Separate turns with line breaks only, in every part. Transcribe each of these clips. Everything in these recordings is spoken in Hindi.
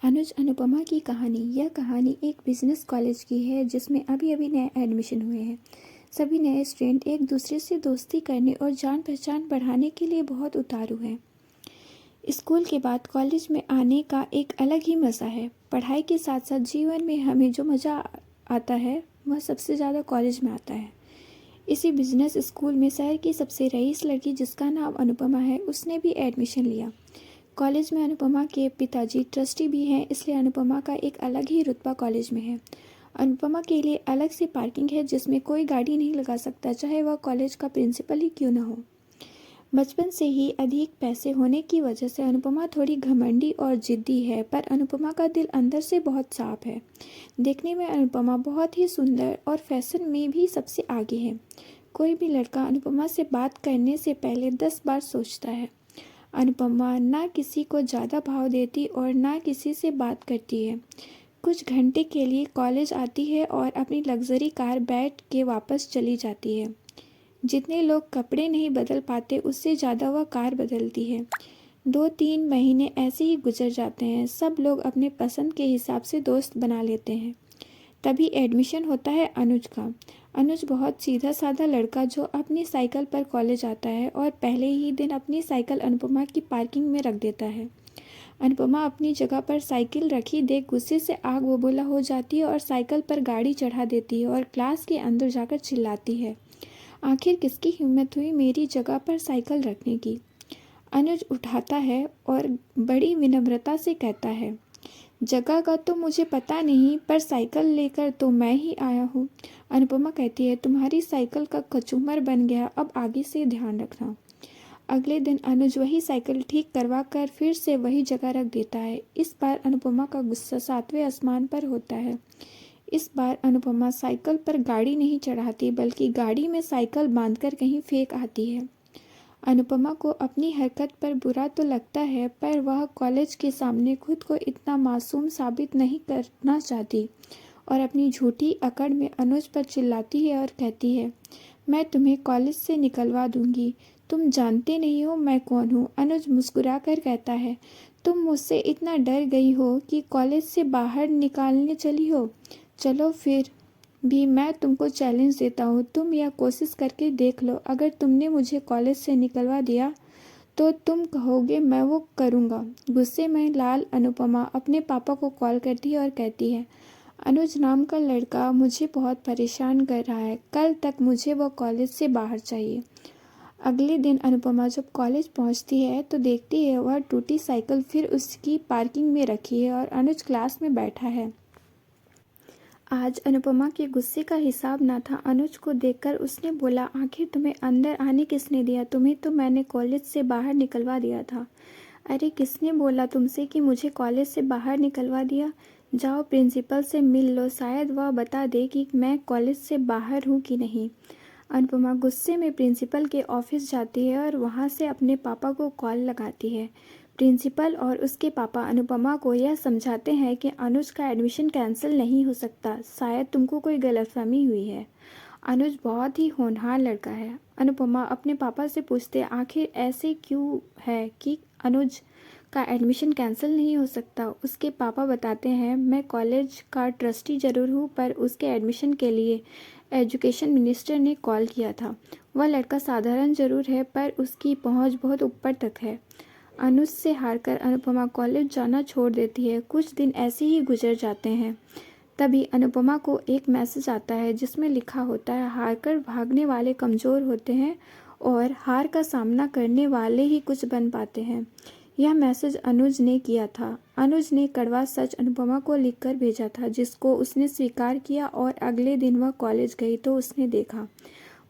अनुज अनुपमा की कहानी। यह कहानी एक बिजनेस कॉलेज की है जिसमें अभी अभी नए एडमिशन हुए हैं। सभी नए स्टूडेंट एक दूसरे से दोस्ती करने और जान पहचान बढ़ाने के लिए बहुत उतारू हैं। स्कूल के बाद कॉलेज में आने का एक अलग ही मज़ा है। पढ़ाई के साथ साथ जीवन में हमें जो मज़ा आता है वह सबसे ज़्यादा कॉलेज में आता है। इसी बिजनेस स्कूल में शहर की सबसे रईस लड़की जिसका नाम अनुपमा है, उसने भी एडमिशन लिया। कॉलेज में अनुपमा के पिताजी ट्रस्टी भी हैं, इसलिए अनुपमा का एक अलग ही रुतबा कॉलेज में है। अनुपमा के लिए अलग से पार्किंग है जिसमें कोई गाड़ी नहीं लगा सकता, चाहे वह कॉलेज का प्रिंसिपल ही क्यों न हो। बचपन से ही अधिक पैसे होने की वजह से अनुपमा थोड़ी घमंडी और जिद्दी है, पर अनुपमा का दिल अंदर से बहुत साफ है। देखने में अनुपमा बहुत ही सुंदर और फैशन में भी सबसे आगे है। कोई भी लड़का अनुपमा से बात करने से पहले 10 बार सोचता है। अनुपमा ना किसी को ज़्यादा भाव देती और ना किसी से बात करती है। कुछ घंटे के लिए कॉलेज आती है और अपनी लग्जरी कार बैठ के वापस चली जाती है। जितने लोग कपड़े नहीं बदल पाते उससे ज़्यादा वह कार बदलती है। 2-3 महीने ऐसे ही गुजर जाते हैं। सब लोग अपने पसंद के हिसाब से दोस्त बना लेते हैं। तभी एडमिशन होता है अनुज का। अनुज बहुत सीधा साधा लड़का जो अपनी साइकिल पर कॉलेज आता है और पहले ही दिन अपनी साइकिल अनुपमा की पार्किंग में रख देता है। अनुपमा अपनी जगह पर साइकिल रखी देख गुस्से से आग बबूला हो जाती है और साइकिल पर गाड़ी चढ़ा देती है और क्लास के अंदर जाकर चिल्लाती है, आखिर किसकी हिम्मत हुई मेरी जगह पर साइकिल रखने की। अनुज उठाता है और बड़ी विनम्रता से कहता है, जगह का तो मुझे पता नहीं, पर साइकिल लेकर तो मैं ही आया हूँ। अनुपमा कहती है, तुम्हारी साइकिल का कचूमर बन गया, अब आगे से ध्यान रखना। अगले दिन अनुज वही साइकिल ठीक करवा कर फिर से वही जगह रख देता है। इस बार अनुपमा का गुस्सा 7वें आसमान पर होता है। इस बार अनुपमा साइकिल पर गाड़ी नहीं चढ़ाती बल्कि गाड़ी में साइकिल बांधकर कहीं फेंक आती है। अनुपमा को अपनी हरकत पर बुरा तो लगता है, पर वह कॉलेज के सामने खुद को इतना मासूम साबित नहीं करना चाहती और अपनी झूठी अकड़ में अनुज पर चिल्लाती है और कहती है, मैं तुम्हें कॉलेज से निकलवा दूंगी। तुम जानते नहीं हो मैं कौन हूँ। अनुज मुस्कुरा कर कहता है, तुम मुझसे इतना डर गई हो कि कॉलेज से बाहर निकालने चली हो। चलो फिर भी मैं तुमको चैलेंज देता हूँ, तुम यह कोशिश करके देख लो। अगर तुमने मुझे कॉलेज से निकलवा दिया तो तुम कहोगे मैं वो करूँगा। गुस्से में लाल अनुपमा अपने पापा को कॉल करती है और कहती है, अनुज नाम का लड़का मुझे बहुत परेशान कर रहा है, कल तक मुझे वो कॉलेज से बाहर चाहिए। अगले दिन अनुपमा जब कॉलेज पहुंचती है तो देखती है वह टूटी साइकिल फिर उसकी पार्किंग में रखी है और अनुज क्लास में बैठा है। आज अनुपमा के गुस्से का हिसाब ना था। अनुज को देखकर उसने बोला, आखिर तुम्हें अंदर आने किसने दिया? तुम्हें तो मैंने कॉलेज से बाहर निकलवा दिया था। अरे किसने बोला तुमसे कि मुझे कॉलेज से बाहर निकलवा दिया? जाओ प्रिंसिपल से मिल लो, शायद वह बता दे कि मैं कॉलेज से बाहर हूँ कि नहीं। अनुपमा गुस्से में प्रिंसिपल के ऑफिस जाती है और वहाँ से अपने पापा को कॉल लगाती है। प्रिंसिपल और उसके पापा अनुपमा को यह समझाते हैं कि अनुज का एडमिशन कैंसिल नहीं हो सकता, शायद तुमको कोई गलतफहमी हुई है। अनुज बहुत ही होनहार लड़का है। अनुपमा अपने पापा से पूछते, आखिर ऐसे क्यों है कि अनुज का एडमिशन कैंसिल नहीं हो सकता। उसके पापा बताते हैं, मैं कॉलेज का ट्रस्टी ज़रूर हूँ, पर उसके एडमिशन के लिए एजुकेशन मिनिस्टर ने कॉल किया था। वह लड़का साधारण ज़रूर है, पर उसकी पहुँच बहुत ऊपर तक है। अनुज से हारकर अनुपमा कॉलेज जाना छोड़ देती है। कुछ दिन ऐसे ही गुजर जाते हैं। तभी अनुपमा को एक मैसेज आता है जिसमें लिखा होता है, हारकर भागने वाले कमज़ोर होते हैं और हार का सामना करने वाले ही कुछ बन पाते हैं। यह मैसेज अनुज ने किया था। अनुज ने कड़वा सच अनुपमा को लिखकर भेजा था, जिसको उसने स्वीकार किया और अगले दिन वह कॉलेज गई तो उसने देखा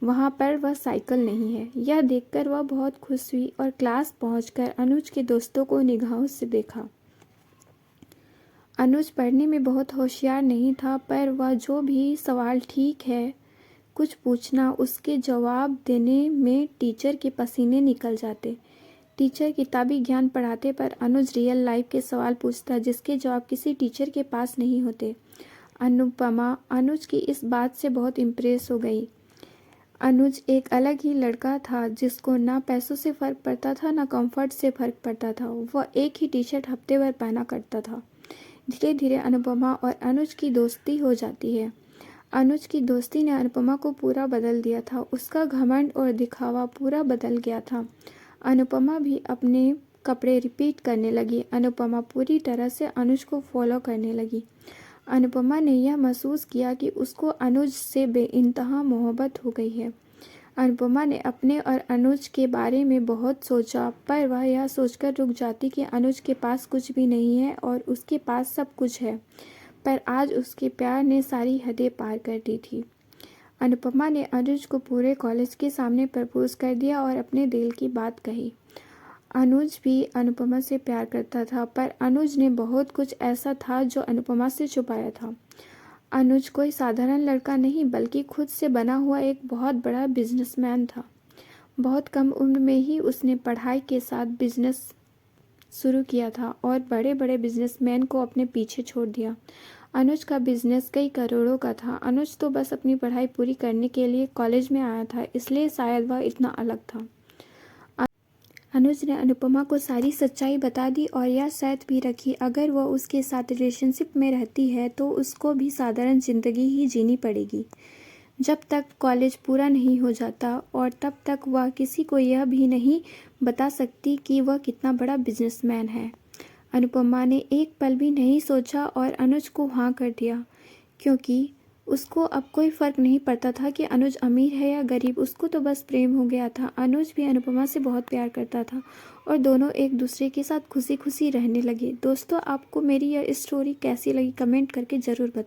वहाँ पर वह साइकिल नहीं है। यह देखकर वह बहुत खुश हुई और क्लास पहुंचकर अनुज के दोस्तों को निगाहों से देखा। अनुज पढ़ने में बहुत होशियार नहीं था, पर वह जो भी सवाल ठीक है कुछ पूछना, उसके जवाब देने में टीचर के पसीने निकल जाते। टीचर किताबी ज्ञान पढ़ाते, पर अनुज रियल लाइफ के सवाल पूछता जिसके जवाब किसी टीचर के पास नहीं होते। अनुपमा अनुज की इस बात से बहुत इम्प्रेस हो गई। अनुज एक अलग ही लड़का था जिसको ना पैसों से फ़र्क पड़ता था ना कंफर्ट से फ़र्क पड़ता था। वह एक ही टी शर्ट हफ्ते भर पहना करता था। धीरे धीरे अनुपमा और अनुज की दोस्ती हो जाती है। अनुज की दोस्ती ने अनुपमा को पूरा बदल दिया था। उसका घमंड और दिखावा पूरा बदल गया था। अनुपमा भी अपने कपड़े रिपीट करने लगी। अनुपमा पूरी तरह से अनुज को फॉलो करने लगी। अनुपमा ने यह महसूस किया कि उसको अनुज से बेइंतहा मोहब्बत हो गई है। अनुपमा ने अपने और अनुज के बारे में बहुत सोचा, पर वह यह सोचकर रुक जाती कि अनुज के पास कुछ भी नहीं है और उसके पास सब कुछ है। पर आज उसके प्यार ने सारी हदें पार कर दी थी। अनुपमा ने अनुज को पूरे कॉलेज के सामने प्रपोज कर दिया और अपने दिल की बात कही। अनुज भी अनुपमा से प्यार करता था, पर अनुज ने बहुत कुछ ऐसा था जो अनुपमा से छुपाया था। अनुज कोई साधारण लड़का नहीं, बल्कि खुद से बना हुआ एक बहुत बड़ा बिजनेसमैन था। बहुत कम उम्र में ही उसने पढ़ाई के साथ बिजनेस शुरू किया था और बड़े बड़े बिजनेसमैन को अपने पीछे छोड़ दिया। अनुज का बिजनेस कई करोड़ों का था। अनुज तो बस अपनी पढ़ाई पूरी करने के लिए कॉलेज में आया था, इसलिए शायद वह इतना अलग था। अनुज ने अनुपमा को सारी सच्चाई बता दी और यह शर्त भी रखी, अगर वह उसके साथ रिलेशनशिप में रहती है तो उसको भी साधारण जिंदगी ही जीनी पड़ेगी जब तक कॉलेज पूरा नहीं हो जाता, और तब तक वह किसी को यह भी नहीं बता सकती कि वह कितना बड़ा बिजनेसमैन है। अनुपमा ने एक पल भी नहीं सोचा और अनुज को हाँ कर दिया, क्योंकि उसको अब कोई फ़र्क नहीं पड़ता था कि अनुज अमीर है या गरीब। उसको तो बस प्रेम हो गया था। अनुज भी अनुपमा से बहुत प्यार करता था और दोनों एक दूसरे के साथ खुशी खुशी रहने लगे। दोस्तों, आपको मेरी यह स्टोरी कैसी लगी कमेंट करके ज़रूर बताएं।